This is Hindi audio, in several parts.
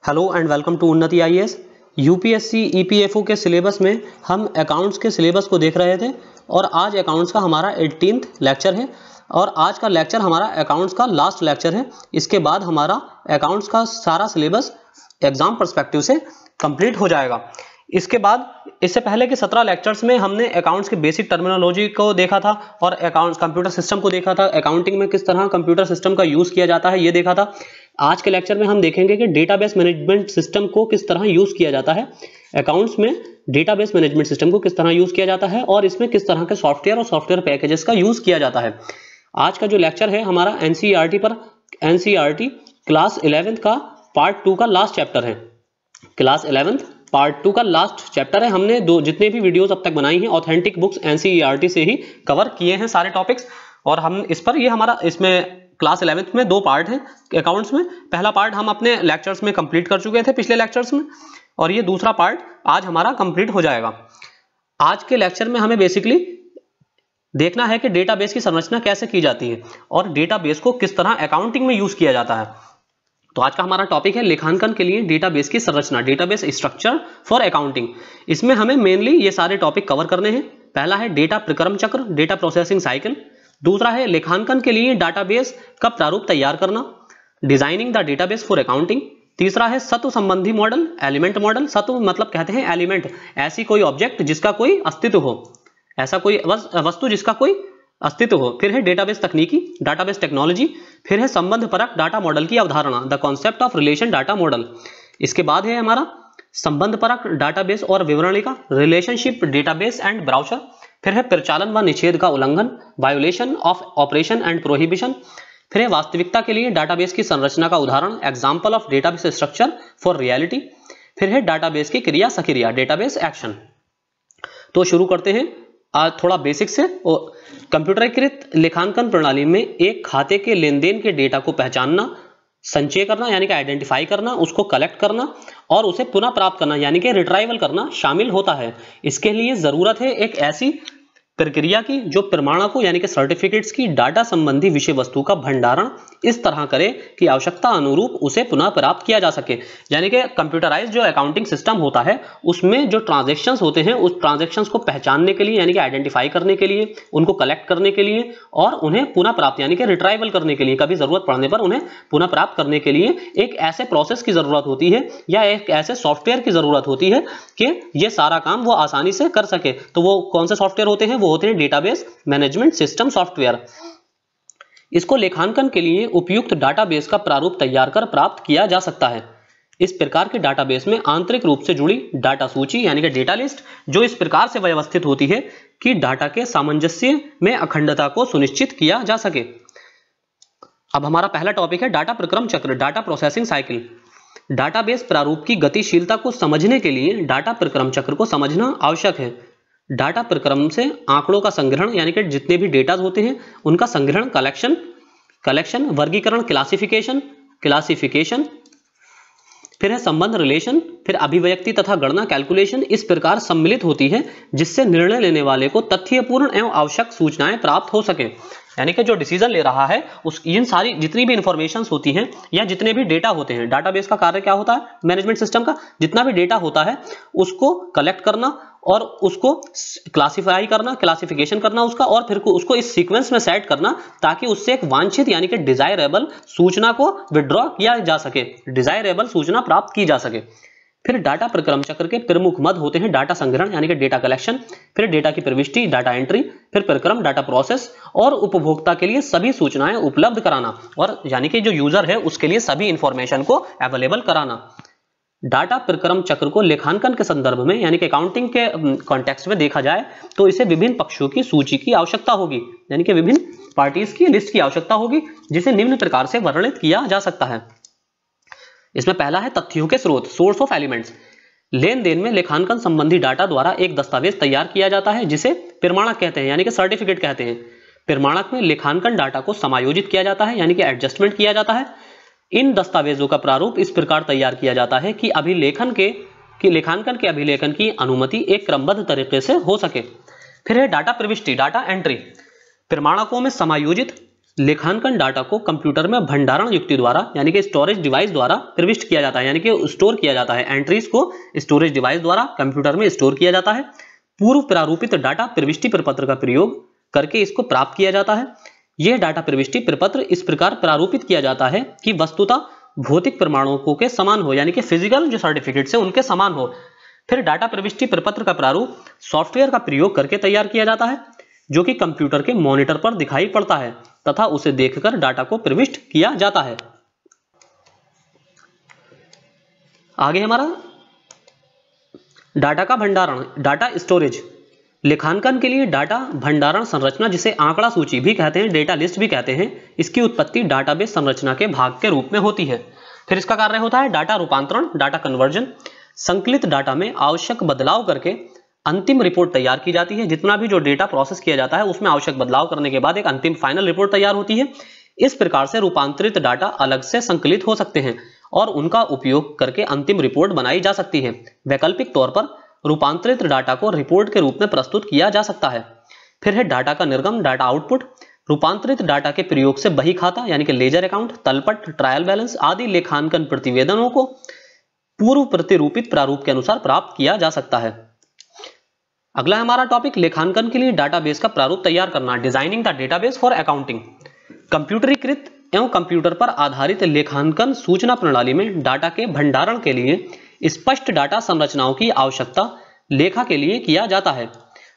हेलो एंड वेलकम टू उन्नति आईएएस। यूपीएससी ईपीएफओ के सिलेबस में हम अकाउंट्स के सिलेबस को देख रहे थे और आज अकाउंट्स का हमारा 18th लेक्चर है और आज का लेक्चर हमारा अकाउंट्स का लास्ट लेक्चर है। इसके बाद हमारा अकाउंट्स का सारा सिलेबस एग्जाम पर्सपेक्टिव से कंप्लीट हो जाएगा। इसके बाद इससे पहले के 17 लेक्चर्स में हमने अकाउंट्स के बेसिक टर्मिनोलॉजी को देखा था और अकाउंट्स कंप्यूटर सिस्टम को देखा था, अकाउंटिंग में किस तरह कंप्यूटर सिस्टम का यूज किया जाता है ये देखा था। आज के लेक्चर में हम देखेंगे कि डेटाबेस मैनेजमेंट सिस्टम को किस तरह यूज किया जाता है, अकाउंट्स में डेटाबेस मैनेजमेंट सिस्टम को किस तरह यूज किया जाता है और इसमें किस तरह के सॉफ्टवेयर और सॉफ्टवेयर पैकेजेस का यूज किया जाता है। आज का जो लेक्चर है हमारा एनसीईआरटी पर, एनसीईआरटी क्लास 11th का पार्ट 2 का लास्ट चैप्टर है। क्लास 11th पार्ट 2 का लास्ट चैप्टर है। हमने जितने भी वीडियोस अब तक बनाई हैं ऑथेंटिक बुक्स एनसीईआरटी से ही कवर किए हैं सारे टॉपिक्स और हम इस पर ये हमारा इसमें क्लास 11th में 2 पार्ट हैं अकाउंट्स में। पहला पार्ट हम अपने लेक्चर्स में कंप्लीट कर चुके थे पिछले लेक्चर्स में और ये दूसरा पार्ट आज हमारा कंप्लीट हो जाएगा। आज के लेक्चर में हमें बेसिकली देखना है कि डेटाबेस की संरचना कैसे की जाती है और डेटाबेस को किस तरह अकाउंटिंग में यूज किया जाता है। तो आज का हमारा टॉपिक है लेखांकन के लिए डेटाबेस की संरचना, डेटाबेस स्ट्रक्चर फॉर अकाउंटिंग। इसमें हमें मेनली ये सारे टॉपिक कवर करने हैं। पहला है डेटा प्रक्रम चक्र, डेटा प्रोसेसिंग साइकिल। दूसरा है लेखांकन के लिए डाटाबेस का प्रारूप तैयार करना, designing the database for accounting. तीसरा है सत्व संबंधी मॉडल, एलिमेंट मॉडल। सत्व मतलब कहते हैं एलिमेंट, ऐसी कोई ऑब्जेक्ट जिसका कोई अस्तित्व हो, ऐसा कोई वस्तु जिसका कोई अस्तित्व हो। फिर है डेटाबेस तकनीकी, डाटाबेस टेक्नोलॉजी। फिर है संबंध परक डाटा मॉडल की अवधारणा, the concept of relation data model. इसके बाद है हमारा संबंध परक डाटाबेस और विवरणिका, रिलेशनशिप डेटाबेस एंड ब्राउज़र। फिर है प्रचालन व निषेध का उल्लंघन, violation of operation and prohibition. फिर है वास्तविकता के लिए डाटाबेस की संरचना का उदाहरण, example of database structure for reality. फिर है डाटाबेस की क्रिया सक्रिया, डेटाबेस एक्शन। तो शुरू करते हैं आज थोड़ा बेसिक से। कंप्यूटरीकृत लेखांकन प्रणाली में एक खाते के लेन देन के डेटा को पहचानना, संचय करना यानी कि आइडेंटिफाई करना, उसको कलेक्ट करना और उसे पुनः प्राप्त करना यानी कि रिट्राइवल करना शामिल होता है। इसके लिए जरूरत है एक ऐसी प्रक्रिया की जो प्रमाणकों यानी कि सर्टिफिकेट्स की डाटा संबंधी विषय वस्तु का भंडारण इस तरह करे कि आवश्यकता अनुरूप उसे पुनः प्राप्त किया जा सके। यानी कि कंप्यूटराइज जो अकाउंटिंग सिस्टम होता है उसमें जो ट्रांजैक्शंस होते हैं उस ट्रांजैक्शंस को पहचानने के लिए यानी कि आइडेंटिफाई करने के लिए, उनको कलेक्ट करने के लिए और उन्हें पुनः प्राप्त यानी कि रिट्राइवल करने के लिए, कभी जरूरत पड़ने पर उन्हें पुनः प्राप्त करने के लिए एक ऐसे प्रोसेस की जरूरत होती है या एक ऐसे सॉफ्टवेयर की जरूरत होती है कि ये सारा काम वो आसानी से कर सके। तो वो कौन से सॉफ्टवेयर होते हैं? वो होते हैं डेटाबेस मैनेजमेंट सिस्टम सॉफ्टवेयर। इसको लेखांकन के लिए उपयुक्त डाटाबेस का प्रारूप तैयार कर प्राप्त किया जा सकता है। इस प्रकार के डाटाबेस में आंतरिक रूप से जुड़ी डाटा सूची यानी कि डेटा लिस्ट जो इस प्रकार से व्यवस्थित होती है कि डाटा के सामंजस्य में अखंडता को सुनिश्चित किया जा सके। अब हमारा पहला टॉपिक है डाटा प्रक्रम चक्र, डाटा प्रोसेसिंग साइकिल। डाटाबेस प्रारूप की गतिशीलता को समझने के लिए डाटा प्रक्रम चक्र को समझना आवश्यक है। डाटा प्रक्रम से आंकड़ों का संग्रहण यानी कि जितने भी डेटा होते हैं उनका संग्रहण, कलेक्शन, वर्गीकरण, क्लासिफिकेशन, फिर है संबंध रिलेशन, फिर अभिव्यक्ति तथा गणना कैलकुलेशन इस प्रकार सम्मिलित होती है जिससे निर्णय लेने वाले को तथ्यपूर्ण एवं आवश्यक सूचनाएं प्राप्त हो सके। यानी कि जो डिसीजन ले रहा है इन सारी जितनी भी इंफॉर्मेशन होती हैं या जितने भी डेटा होते हैं, डाटाबेस का कार्य क्या होता है? मैनेजमेंट सिस्टम का जितना भी डेटा होता है उसको कलेक्ट करना और उसको क्लासिफाई करना, क्लासिफिकेशन करना उसका और फिर उसको इस सीक्वेंस में सेट करना ताकि उससे एक वांछित यानी कि डिजायरेबल सूचना को विड्रॉ किया जा सके, डिजायरेबल सूचना प्राप्त की जा सके। फिर डाटा प्रक्रम चक्र के प्रमुख मद होते हैं डाटा संग्रहण यानी कि डेटा कलेक्शन, फिर डेटा की प्रविष्टि डाटा एंट्री, फिर प्रक्रम डाटा प्रोसेस और उपभोक्ता के लिए सभी सूचनाएं उपलब्ध कराना और यानी कि जो यूजर है उसके लिए सभी इंफॉर्मेशन को अवेलेबल कराना। डाटा प्रक्रम चक्र को लेखांकन के संदर्भ में यानी कि अकाउंटिंग के कॉन्टेक्स्ट में देखा जाए तो इसे विभिन्न पक्षों की सूची की आवश्यकता होगी यानी कि विभिन्न पार्टीज की लिस्ट की आवश्यकता होगी जिसे निम्न प्रकार से वर्णित किया जा सकता है। इसमें पहला है तथ्यों के स्रोत, सोर्स ऑफ एलिमेंट्स। लेन देन में लेखांकन संबंधी डाटा द्वारा एक दस्तावेज तैयार किया जाता है जिसे प्रमाणक कहते हैं यानी कि सर्टिफिकेट कहते हैं। प्रमाणक में लेखांकन डाटा को समायोजित किया जाता है यानी कि एडजस्टमेंट किया जाता है। इन दस्तावेजों का प्रारूप इस प्रकार तैयार किया जाता है कि लेखांकन के अभिलेखन की अनुमति एक क्रमबद्ध तरीके से हो सके। फिर है डाटा प्रविष्टि, डाटा एंट्री। प्रमाणकों में समायोजित लेखांकन डाटा को कंप्यूटर में भंडारण युक्ति द्वारा यानी कि स्टोरेज डिवाइस द्वारा प्रविष्ट किया जाता है, यानी कि स्टोर किया जाता है। एंट्रीज को स्टोरेज डिवाइस द्वारा कंप्यूटर में स्टोर किया जाता है। पूर्व प्रारूपित डाटा प्रविष्टि प्रपत्र का प्रयोग करके इसको प्राप्त किया जाता है। यह डाटा प्रविष्टि प्रपत्र इस प्रकार प्रारूपित किया जाता है कि वस्तुतः भौतिक प्रमाणों के समान हो, यानी कि फिजिकल जो सर्टिफिकेट्स है उनके समान हो। फिर डाटा प्रविष्टि प्रपत्र का प्रारूप सॉफ्टवेयर का प्रयोग करके तैयार किया जाता है, जो कि कंप्यूटर के मॉनिटर पर दिखाई पड़ता है तथा उसे देखकर डाटा को प्रविष्ट किया जाता है। आगे हमारा डाटा का भंडारण, डाटा स्टोरेज। लेखांकन के लिए डाटा भंडारण संरचना, जिसे आंकड़ा सूची भी कहते हैं, डेटा लिस्ट भी कहते हैं, इसकी उत्पत्ति डाटाबेस संरचना के भाग के रूप में होती है। फिर इसका कार्य होता है डाटा रूपांतरण, डाटा कन्वर्जन। संकलित डाटा में आवश्यक बदलाव करके अंतिम रिपोर्ट तैयार की जाती है। जितना भी जो डेटा प्रोसेस किया जाता है उसमें आवश्यक बदलाव करने के बाद एक अंतिम फाइनल रिपोर्ट तैयार होती है। इस प्रकार से रूपांतरित डाटा अलग से संकलित हो सकते हैं और उनका उपयोग करके अंतिम रिपोर्ट बनाई जा सकती है। वैकल्पिक तौर पर रूपांतरित डाटा को रिपोर्ट के रूप में प्रस्तुत किया जा सकता है। फिर है डाटा का निर्गम, डाटा आउटपुट। रूपांतरित डाटा के प्रयोग से बही खाता यानी कि लेजर अकाउंट, तलपट, ट्रायल बैलेंस आदि लेखांकन प्रतिवेदनों को पूर्व प्रतिरूपित प्रारूप के अनुसार प्राप्त किया जा सकता है। अगला हमारा टॉपिक लेखांकन के लिए डाटाबेस का प्रारूप तैयार करना, designing the database for accounting. कंप्यूटरीकृत एवं कंप्यूटर पर आधारित लेखांकन सूचना प्रणाली में डाटा के भंडारण के लिए स्पष्ट डाटा संरचनाओं की आवश्यकता लेखा के लिए किया जाता है।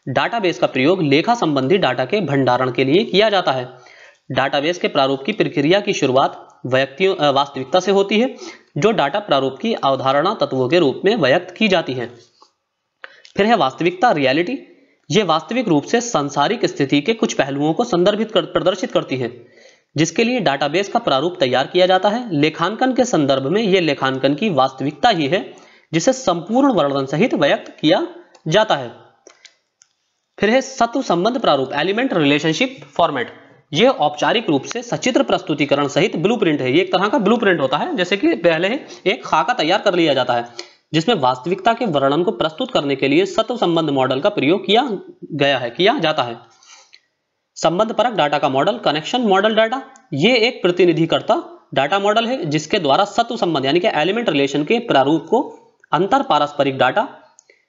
डाटाबेस का प्रयोग लेखा संबंधी डाटा के भंडारण के लिए किया जाता है। डाटाबेस के प्रारूप की प्रक्रिया की शुरुआत वास्तविकता से होती है, जो डाटा प्रारूप की अवधारणा तत्वों के रूप में व्यक्त की जाती है। फिर है वास्तविकता, रियलिटी। यह वास्तविक रूप से सांसारिक स्थिति के कुछ पहलुओं को प्रदर्शित करती है, जिसके लिए डाटाबेस का प्रारूप तैयार किया जाता है। लेखांकन के संदर्भ में यह लेखांकन की वास्तविकता ही है, जिसे संपूर्ण वर्णन सहित व्यक्त किया जाता है। फिर है सत्व संबंध प्रारूप, एलिमेंट रिलेशनशिप फॉर्मेट। यह औपचारिक रूप से सचित्र प्रस्तुतिकरण सहित ब्लूप्रिंट है। ये एक तरह का ब्लूप्रिंट होता है, जैसे कि पहले एक खाका तैयार कर लिया जाता है, जिसमें वास्तविकता के वर्णन को प्रस्तुत करने के लिए सत्व संबंध मॉडल का प्रयोग किया जाता है। संबंध परक डाटा का मॉडल, कनेक्शन मॉडल डाटा। ये एक प्रतिनिधिकर्ता डाटा मॉडल है, जिसके द्वारा सत्व संबंध यानी कि एलिमेंट रिलेशन के प्रारूप को अंतर पारस्परिक डाटा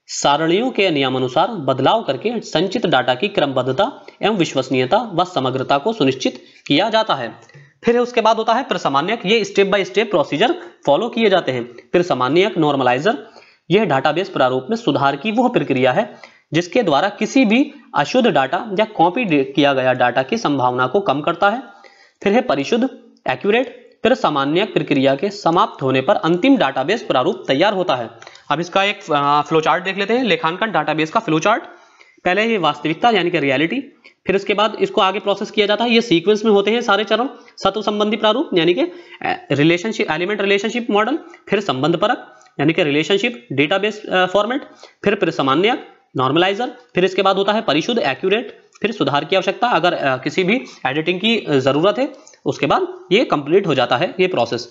सारणियों के नियमानुसार बदलाव करके संचित डाटा की क्रमबद्धता एवं विश्वसनीयता व समग्रता को सुनिश्चित किया जाता है। फिर उसके बाद होता है प्रसामान्यक। ये step by step procedure follow किए जाते हैं। फिर सामान्यक, नॉर्मलाइजर। यह डाटाबेस प्रारूप में सुधार की वह प्रक्रिया है जिसके द्वारा किसी भी अशुद्ध डाटा या कॉपी किया गया डाटा की संभावना को कम करता है। फिर है परिशुद्ध, एक्यूरेट। फिर सामान्यक प्रक्रिया के समाप्त होने पर अंतिम डाटाबेस प्रारूप तैयार होता है। अब इसका एक फ्लो चार्ट देख लेते हैं, लेखांकन डाटाबेस का फ्लो चार्ट। पहले ये वास्तविकता यानी कि रियलिटी, फिर उसके बाद इसको आगे प्रोसेस किया जाता है। ये सीक्वेंस में होते हैं सारे चरण। सत्व संबंधी प्रारूप यानी कि रिलेशनशिप, एलिमेंट रिलेशनशिप मॉडल। फिर संबंध परक यानी कि रिलेशनशिप डेटाबेस फॉर्मेट। फिर सामान्यक, नॉर्मलाइजर। फिर इसके बाद होता है परिशुद्ध, एक्यूरेट। फिर सुधार की आवश्यकता, अगर किसी भी एडिटिंग की जरूरत है उसके बाद ये कंप्लीट हो जाता है ये प्रोसेस।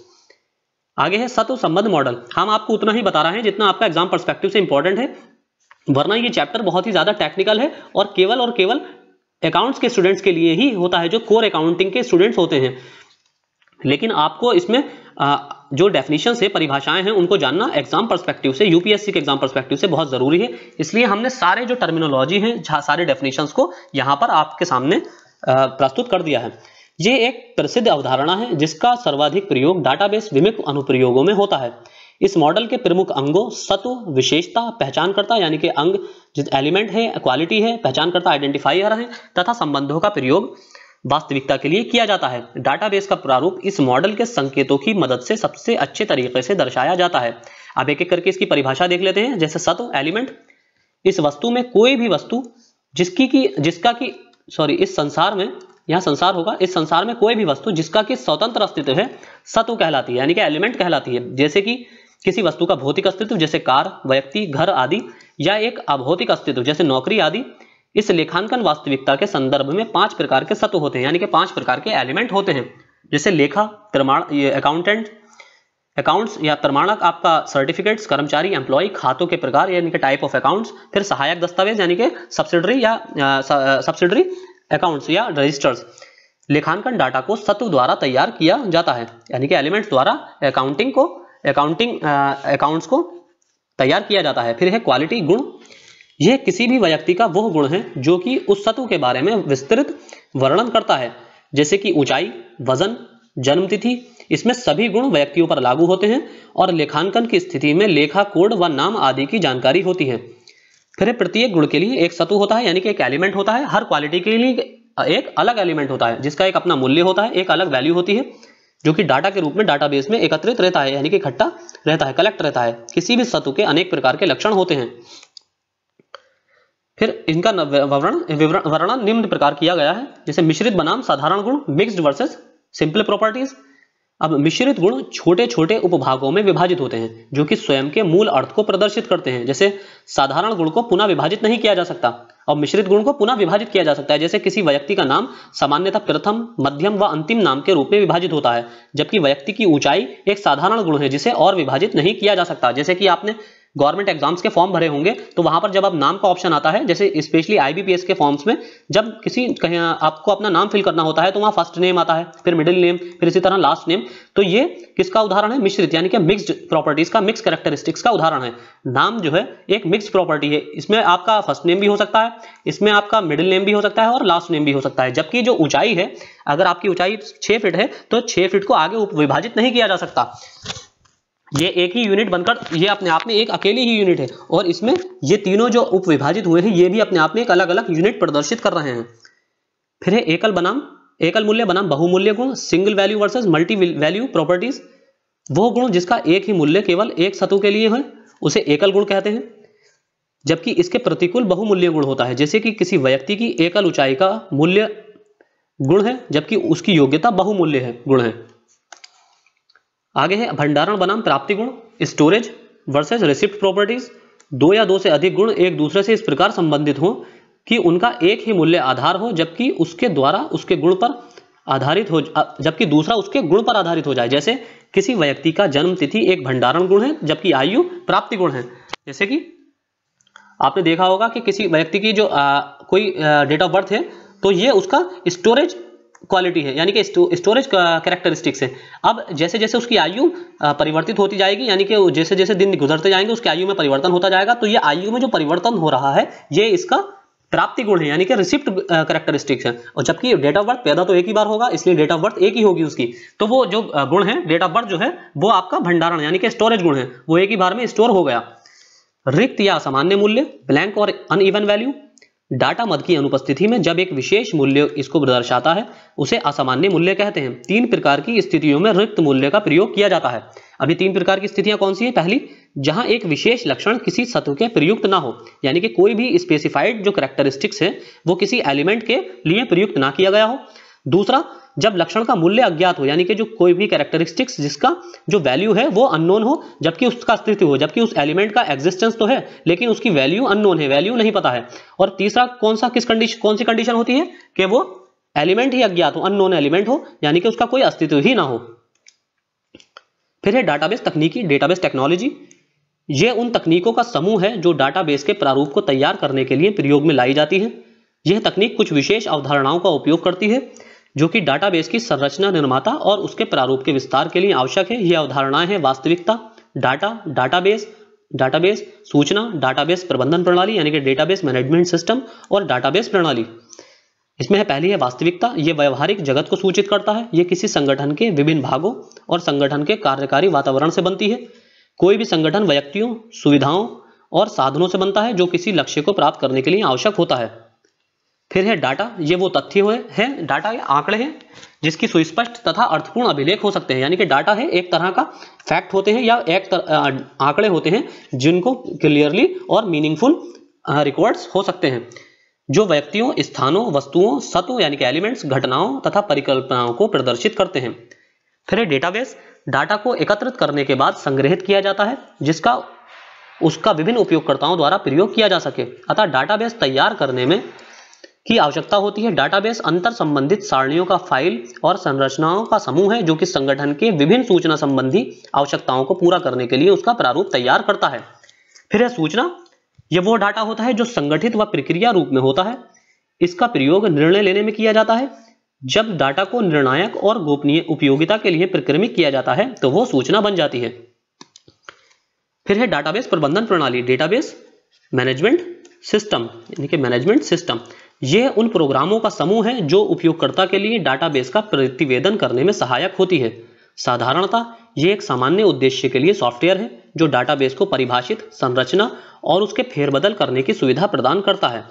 आगे है सत्व संबंध मॉडल। हम आपको उतना ही बता रहे हैं जितना आपका एग्जाम पर्सपेक्टिव से इंपॉर्टेंट है, वरना ये चैप्टर बहुत ही ज्यादा टेक्निकल है और केवल अकाउंट्स के स्टूडेंट्स के लिए ही होता है, जो कोर अकाउंटिंग के स्टूडेंट्स होते हैं। लेकिन आपको इसमें जो डेफिनेशन है, परिभाषाएं हैं, उनको जानना एग्जाम पर्सपेक्टिव से, यूपीएससी के एग्जाम पर्सपेक्टिव से बहुत जरूरी है। इसलिए हमने सारे जो टर्मिनोलॉजी हैं, सारे डेफिनेशंस को यहाँ पर आपके सामने प्रस्तुत कर दिया है। ये एक प्रसिद्ध अवधारणा है जिसका सर्वाधिक प्रयोग डाटाबेस विमुख अनुप्रयोगों में होता है। इस मॉडल के प्रमुख अंगों सत्व, विशेषता, पहचानकर्ता यानी कि अंग एलिमेंट है, क्वालिटी है, पहचानकर्ता आइडेंटिफायर है, तथा संबंधों का प्रयोग वास्तविकता के लिए किया जाता है। डाटाबेस का प्रारूप इस मॉडल के संकेतों की मदद से सबसे अच्छे तरीके से दर्शाया जाता है। अब एक एक करके इसकी परिभाषा देख लेते हैं। जैसे सत्व, एलिमेंट, इस वस्तु में कोई भी वस्तु इस संसार में, यहां संसार होगा, इस संसार में कोई भी वस्तु जिसका कि स्वतंत्र अस्तित्व है सत्व कहलाती है, यानी कि एलिमेंट कहलाती है। जैसे कि किसी वस्तु का भौतिक अस्तित्व जैसे कार, व्यक्ति, घर आदि, या एक अभौतिक अस्तित्व जैसे नौकरी आदि। इस लेखांकन वास्तविकता के संदर्भ में 5 प्रकार के सत्व होते हैं, यानी कि 5 प्रकार के एलिमेंट होते हैं। जैसे लेखा, प्रमाण, अकाउंट्स या प्रमाणक, आपका सर्टिफिकेट्स, कर्मचारी, एम्प्लॉय, खातों के प्रकार यानी कि टाइप ऑफ अकाउंट्स। फिर सहायक दस्तावेज यानी कि सब्सिडरी अकाउंट्स या रजिस्टर्स। लेखांकन डाटा को सत्व द्वारा तैयार किया जाता है, यानी कि एलिमेंट्स द्वारा अकाउंट्स को तैयार किया जाता है। फिर है क्वालिटी गुण। यह किसी भी व्यक्ति का वह गुण है जो कि उस सत्व के बारे में विस्तृत वर्णन करता है, जैसे कि ऊंचाई, वजन, जन्मतिथि। इसमें सभी गुण व्यक्तियों पर लागू होते हैं और लेखांकन की स्थिति में लेखा कोड व नाम आदि की जानकारी होती है। फिर प्रत्येक गुण के लिए एक सत्व होता है, यानी कि एक एलिमेंट होता है। हर क्वालिटी के लिए एक अलग एलिमेंट होता है जिसका एक अपना मूल्य होता है, एक अलग वैल्यू होती है, जो कि डाटा के रूप में डाटाबेस में एकत्रित रहता है, यानी कि इकट्ठा रहता है, कलेक्ट रहता है। किसी भी सत्व के अनेक प्रकार के लक्षण होते हैं। फिर इनका वर्णन निम्न प्रकार किया गया है, जैसे मिश्रित बनाम साधारण गुण, मिक्स्ड वर्सेस सिंपल प्रॉपर्टीज। अब मिश्रित गुण छोटे छोटे उपभागों में विभाजित होते हैं जो कि स्वयं के मूल अर्थ को प्रदर्शित करते हैं। जैसे साधारण गुण को पुनः विभाजित नहीं किया जा सकता और मिश्रित गुण को पुनः विभाजित किया जा सकता है। जैसे किसी व्यक्ति का नाम सामान्यतः प्रथम, मध्यम व अंतिम नाम के रूप में विभाजित होता है, जबकि व्यक्ति की ऊंचाई एक साधारण गुण है जिसे और विभाजित नहीं किया जा सकता। जैसे कि आपने गवर्नमेंट एग्जाम्स के फॉर्म भरे होंगे तो वहां पर जब अब नाम का ऑप्शन आता है, जैसे स्पेशली आईबीपीएस के फॉर्म्स में जब कहीं आपको अपना नाम फिल करना होता है तो वहां फर्स्ट नेम आता है, फिर मिडिल नेम, फिर इसी तरह लास्ट नेम। तो ये किसका उदाहरण है? मिश्रित, यानी कि मिक्स्ड प्रॉपर्टीज का, मिक्स कैरेक्टरिस्टिक्स का उदाहरण है। नाम जो है एक मिक्स प्रॉपर्टी है, इसमें आपका फर्स्ट नेम भी हो सकता है, इसमें आपका मिडिल नेम भी हो सकता है और लास्ट नेम भी हो सकता है। जबकि जो ऊंचाई है, अगर आपकी ऊंचाई 6 फीट है तो 6 फीट को आगे विभाजित नहीं किया जा सकता। ये एक ही यूनिट बनकर, ये अपने आप में एक अकेली ही यूनिट है और इसमें ये तीनों जो उप विभाजित हुए हैं ये भी अपने आप में एक अलग अलग यूनिट प्रदर्शित कर रहे हैं। फिर है एकल मूल्य बनाम बहुमूल्य गुण, single value versus multi value properties. वो गुण जिसका एक ही मूल्य केवल एक सत्व के लिए है उसे एकल गुण कहते हैं, जबकि इसके प्रतिकूल बहुमूल्य गुण होता है। जैसे कि किसी व्यक्ति की एकल ऊंचाई का मूल्य गुण है जबकि उसकी योग्यता बहुमूल्य है गुण है। आगे है भंडारण बनाम प्राप्ति गुण, स्टोरेज वर्सेस रिसिप्ट प्रॉपर्टीज। दो या दो से अधिक गुण एक दूसरे से इस प्रकार संबंधित हो कि उनका एक ही मूल्य आधार हो, जबकि उसके द्वारा उसके गुण पर आधारित हो, जबकि दूसरा उसके गुण पर आधारित हो जाए। जैसे किसी व्यक्ति का जन्म तिथि एक भंडारण गुण है जबकि आयु प्राप्ति गुण है। जैसे कि आपने देखा होगा कि किसी व्यक्ति की जो कोई डेट ऑफ बर्थ है तो ये उसका स्टोरेज क्वालिटी है, यानी कि स्टोरेज कैरेक्टरिस्टिक्स है। अब जैसे जैसे उसकी आयु परिवर्तित होती जाएगी, यानी कि जैसे जैसे दिन गुजरते जाएंगे उसकी आयु में परिवर्तन होता जाएगा, तो ये आयु में जो परिवर्तन हो रहा है ये इसका प्राप्ति गुण है, यानी कि रिसिप्ट कैरेक्टरिस्टिक्स है। और जबकि डेट ऑफ बर्थ पैदा तो एक ही बार होगा, इसलिए डेट ऑफ बर्थ एक ही होगी उसकी, तो वो जो गुण है डेट ऑफ बर्थ जो है वो आपका भंडारण यानी कि स्टोरेज गुण है, वो एक ही बार में स्टोर हो गया। रिक्त या असामान्य मूल्य, ब्लैंक और अनइवन वैल्यू। डाटा मद की अनुपस्थिति में जब एक विशेष मूल्य इसको दर्शाता है उसे असामान्य मूल्य कहते हैं। 3 प्रकार की स्थितियों में रिक्त मूल्य का प्रयोग किया जाता है। अभी 3 प्रकार की स्थितियां कौन सी है? पहली, जहां एक विशेष लक्षण किसी सत्व के प्रयुक्त ना हो, यानी कि कोई भी स्पेसिफाइड जो कैरेक्टरिस्टिक्स है वो किसी एलिमेंट के लिए प्रयुक्त ना किया गया हो। दूसरा, जब लक्षण का मूल्य अज्ञात हो, यानी कि जो कोई भी कैरेक्टरिस्टिक्स जिसका जो वैल्यू है वो अननोन हो जबकि उसका अस्तित्व हो, जबकि उस एलिमेंट का एग्जिस्टेंस तो है लेकिन उसकी वैल्यू अननोन है, वैल्यू नहीं पता है। और तीसरा कौन सी कंडीशन होती है कि वो एलिमेंट ही अज्ञात हो, अननोन एलिमेंट हो, यानी कि उसका कोई अस्तित्व ही ना हो। फिर है डाटाबेस तकनीकी, डेटाबेस टेक्नोलॉजी। ये उन तकनीकों का समूह है जो डाटाबेस के प्रारूप को तैयार करने के लिए प्रयोग में लाई जाती है। यह तकनीक कुछ विशेष अवधारणाओं का उपयोग करती है जो कि डाटाबेस की संरचना, निर्माता और उसके प्रारूप के विस्तार के लिए आवश्यक है। ये अवधारणाएं हैं वास्तविकता, डाटाबेस, सूचना, डाटाबेस प्रबंधन प्रणाली यानी कि डेटाबेस मैनेजमेंट सिस्टम और डाटाबेस प्रणाली। इसमें है पहली है वास्तविकता। ये व्यवहारिक जगत को सूचित करता है। ये किसी संगठन के विभिन्न भागों और संगठन के कार्यकारी वातावरण से बनती है। कोई भी संगठन व्यक्तियों, सुविधाओं और साधनों से बनता है जो किसी लक्ष्य को प्राप्त करने के लिए आवश्यक होता है। फिर है डाटा। ये वो तथ्य है, डाटा ये आंकड़े हैं जिसकी सुस्पष्ट तथा अर्थपूर्ण अभिलेख हो सकते हैं, यानी कि डाटा है एक तरह का फैक्ट होते हैं या आंकड़े होते हैं जिनको क्लियरली और मीनिंगफुल रिकॉर्ड्स हो सकते हैं जो व्यक्तियों, स्थानों, वस्तुओं, सत्वों यानी कि एलिमेंट्स, घटनाओं तथा परिकल्पनाओं को प्रदर्शित करते हैं। फिर है डेटाबेस। डाटा को एकत्रित करने के बाद संग्रहित किया जाता है जिसका उसका विभिन्न उपयोगकर्ताओं द्वारा प्रयोग किया जा सके। अतः डाटाबेस तैयार करने में की आवश्यकता होती है। डाटाबेस अंतर संबंधित सारणियों का फाइल और संरचनाओं का समूह है जो कि संगठन के विभिन्न सूचना संबंधी आवश्यकताओं को पूरा करने के लिए उसका प्रारूप तैयार करता है। फिर है सूचना। यह वो डाटा होता है जो संगठित व प्रक्रिया रूप में होता है। इसका प्रयोग निर्णय लेने में किया जाता है। जब डाटा को निर्णायक और गोपनीय उपयोगिता के लिए प्रक्रमित किया जाता है तो वो सूचना बन जाती है। फिर है डाटाबेस प्रबंधन प्रणाली, डेटाबेस मैनेजमेंट सिस्टम, यानी कि मैनेजमेंट सिस्टम। यह उन प्रोग्रामों का समूह है जो उपयोगकर्ता के लिए डाटाबेस का प्रतिवेदन करने में सहायक होती है। साधारणतः यह एक सामान्य उद्देश्य के लिए सॉफ्टवेयर है जो डाटाबेस को परिभाषित, संरचना और उसके फेरबदल करने की सुविधा प्रदान करता है।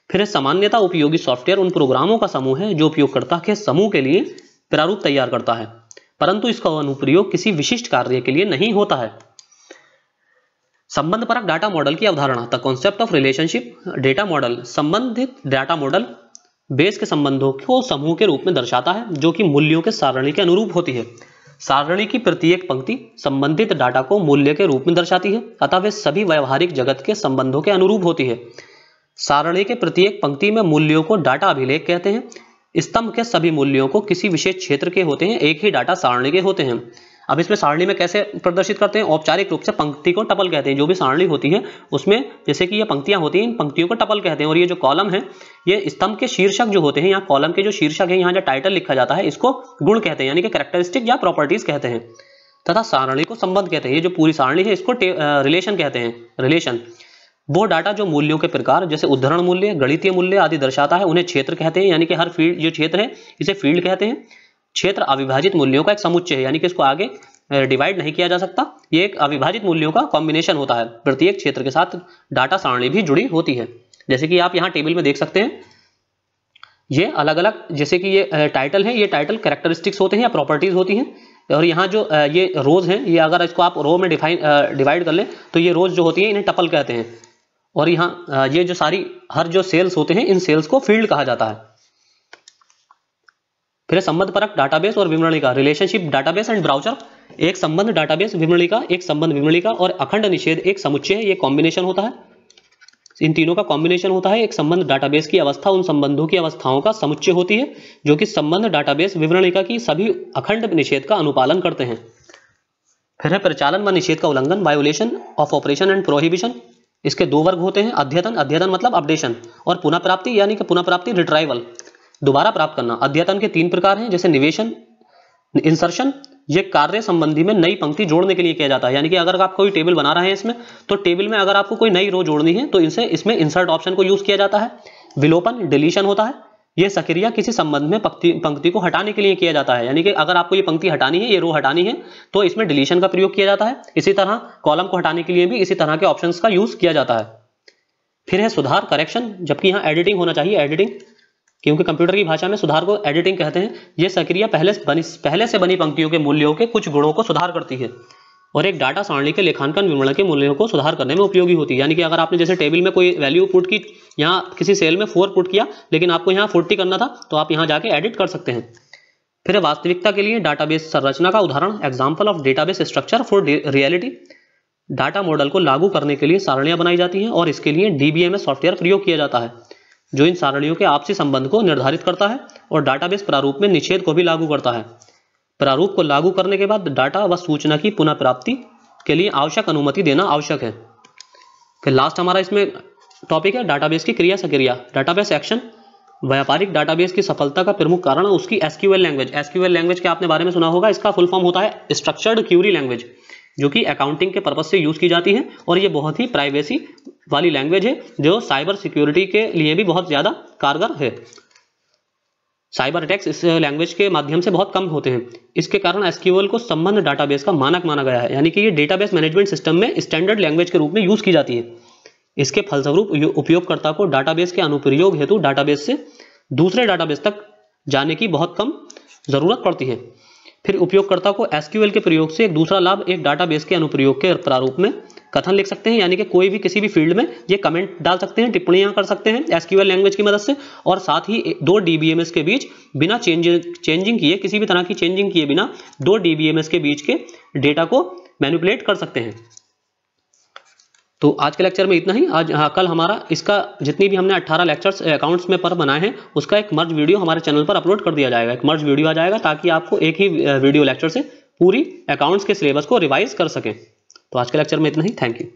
फिर सामान्यतः उपयोगी सॉफ्टवेयर उन प्रोग्रामों का समूह है जो उपयोगकर्ता के समूह के लिए प्रारूप तैयार करता है, परंतु इसका अनुप्रयोग किसी विशिष्ट कार्य के लिए नहीं होता है। संबंधपरक डाटा मॉडल की अवधारणा, the concept of relationship data model. संबंधित डाटा मॉडल बेस के संबंधों को समूह के रूप में दर्शाता है जो कि मूल्यों के सारणी के अनुरूप होती है। सारणी की प्रत्येक पंक्ति संबंधित डाटा को मूल्य के रूप में दर्शाती है, अतः वे सभी व्यवहारिक जगत के संबंधों के अनुरूप होती है। सारणी के प्रत्येक पंक्ति में मूल्यों को डाटा अभिलेख कहते हैं। स्तंभ के सभी मूल्यों को किसी विशेष क्षेत्र के होते हैं, एक ही डाटा सारणी के होते हैं। अब इसमें सारणी में कैसे प्रदर्शित करते हैं? औपचारिक रूप से पंक्ति को टपल कहते हैं। जो भी सारणी होती है उसमें जैसे कि ये पंक्तियां होती हैं, इन पंक्तियों को टपल कहते हैं। और ये जो कॉलम है, ये स्तंभ के शीर्षक जो होते हैं, यहाँ कॉलम के जो शीर्षक है, यहाँ जो टाइटल लिखा जाता है, इसको गुण कहते हैं, यानी कि कैरेक्टरिस्टिक या प्रॉपर्टीज कहते हैं। तथा सारणी को संबंध कहते हैं। ये जो पूरी सारणी है इसको रिलेशन कहते हैं। रिलेशन वो डाटा जो मूल्यों के प्रकार जैसे उद्धरण मूल्य, गणितीय मूल्य आदि दर्शाता है, उन्हें क्षेत्र कहते हैं, यानी कि हर फील्ड जो क्षेत्र है इसे फील्ड कहते हैं। क्षेत्र अविभाजित मूल्यों का एक समुच्चय है, यानी कि इसको आगे डिवाइड नहीं किया जा सकता। ये एक अविभाजित मूल्यों का कॉम्बिनेशन होता है। प्रत्येक क्षेत्र के साथ डाटा सारणी भी जुड़ी होती है। जैसे कि आप यहाँ टेबल में देख सकते हैं, ये अलग अलग, जैसे कि ये टाइटल है, ये टाइटल कैरेक्टरिस्टिक्स होते हैं या प्रॉपर्टीज होती हैं। और यहाँ जो ये रोज हैं, ये अगर इसको आप रो में डिवाइड कर लें तो ये रोज जो होती हैं इन्हें टपल कहते हैं। और यहाँ ये जो सारी हर जो सेल्स होते हैं, इन सेल्स को फील्ड कहा जाता है। फिर संबंधपरक डाटाबेस और विवरणिका, रिलेशनशिप डाटाबेस एंड ब्राउज़र। एक संबंध डाटाबेस विवरणिका, एक संबंध विवरणिका और अखंड निषेध एक समुच्चय है। ये कॉम्बिनेशन होता है, इन तीनों का कॉम्बिनेशन होता है। एक संबंध डाटाबेस की अवस्था उन संबंधों की अवस्थाओं का समुच्चय होती है जो कि संबंध डाटाबेस विवरणिका की सभी अखंड निषेध का अनुपालन करते हैं। फिर है परिचालन व निषेध का उल्लंघन, violation of operation and prohibition. इसके दो वर्ग होते हैं, अद्यतन, अद्यतन मतलब अपडेशन, और पुनः प्राप्ति यानी कि पुनः प्राप्ति रिट्राइवल, दोबारा प्राप्त करना। अद्यतन के तीन प्रकार हैं, जैसे निवेशन, इंसर्शन। ये कार्य संबंधी में नई पंक्ति जोड़ने के लिए किया जाता है, यानी कि अगर आप कोई टेबल बना रहे हैं इसमें, तो टेबल में अगर आपको कोई नई रो जोड़नी है तो इसमें इंसर्ट ऑप्शन को यूज किया जाता है। विलोपन, डिलीशन होता है। यह सक्रिया किसी संबंध में पंक्ति को हटाने के लिए किया जाता है, यानी कि अगर आपको ये पंक्ति हटानी है, ये रो हटानी है, तो इसमें डिलीशन का प्रयोग किया जाता है। इसी तरह कॉलम को हटाने के लिए भी इसी तरह के ऑप्शंस का यूज किया जाता है। फिर है सुधार, करेक्शन, जबकि यहाँ एडिटिंग होना चाहिए, एडिटिंग, क्योंकि कंप्यूटर की भाषा में सुधार को एडिटिंग कहते हैं। यह सक्रिया पहले से बनी पंक्तियों के मूल्यों के कुछ गुणों को सुधार करती है और एक डाटा सारणी के लेखांकन विवरण के मूल्यों को सुधार करने में उपयोगी होती है। यानी कि अगर आपने जैसे टेबल में कोई वैल्यू पुट की, यहाँ किसी सेल में 4 पुट किया, लेकिन आपको यहाँ 40 करना था, तो आप यहाँ जाके एडिट कर सकते हैं। फिर वास्तविकता के लिए डाटाबेस संरचना का उदाहरण, example of database structure for reality. Data model को लागू करने के लिए सारणियां बनाई जाती हैं और इसके लिए DBMS सॉफ्टवेयर प्रयोग किया जाता है जो इन सारणियों के आपसी संबंध को निर्धारित करता है और डाटाबेस प्रारूप में निषेध को भी लागू करता है। प्रारूप को लागू करने के बाद डाटा व सूचना की पुनः प्राप्ति के लिए आवश्यक अनुमति देना आवश्यक है। फिर लास्ट हमारा इसमें टॉपिक है डाटाबेस की क्रिया सक्रिया, डाटाबेस एक्शन। व्यापारिक डाटाबेस की सफलता का प्रमुख कारण उसकी SQL लैंग्वेज। SQL लैंग्वेज के आपने बारे में सुना होगा, इसका फुल फॉर्म होता है स्ट्रक्चर्ड क्यूरी लैंग्वेज, जो कि अकाउंटिंग के पर्पज से यूज की जाती है और ये बहुत ही प्राइवेसी वाली लैंग्वेज है जो साइबर सिक्योरिटी के लिए भी बहुत ज्यादा कारगर है। साइबर अटैक्स इस लैंग्वेज के माध्यम से बहुत कम होते हैं। इसके कारण SQL को संबंध डाटाबेस का मानक माना गया है, यानी कि ये डेटाबेस मैनेजमेंट सिस्टम में स्टैंडर्ड लैंग्वेज के रूप में यूज की जाती है। इसके फलस्वरूप उपयोगकर्ता को डाटाबेस के अनुप्रयोग हेतु डाटाबेस से दूसरे डाटाबेस तक जाने की बहुत कम जरूरत पड़ती है। फिर उपयोगकर्ता को SQL के प्रयोग से एक दूसरा लाभ, एक डाटाबेस के अनुप्रयोग के प्रारूप में कथन लिख सकते हैं, यानी कि कोई भी किसी भी फील्ड में ये कमेंट डाल सकते हैं, टिप्पणियां कर सकते हैं SQL लैंग्वेज की मदद से, और साथ ही दो DBMS के बीच बिना चेंजिंग किए, किसी भी तरह की चेंजिंग किए बिना दो DBMS के बीच के डेटा को मैनिपुलेट कर सकते हैं। तो आज के लेक्चर में इतना ही। आज कल हमारा इसका जितनी भी हमने 18 लेक्चर्स अकाउंट्स में पर बनाए हैं उसका एक मर्ज वीडियो हमारे चैनल पर अपलोड कर दिया जाएगा। एक मर्ज वीडियो आ जाएगा ताकि आपको एक ही वीडियो लेक्चर से पूरी अकाउंट्स के सिलेबस को रिवाइज कर सकें। तो आज के लेक्चर में इतना ही। Thank you.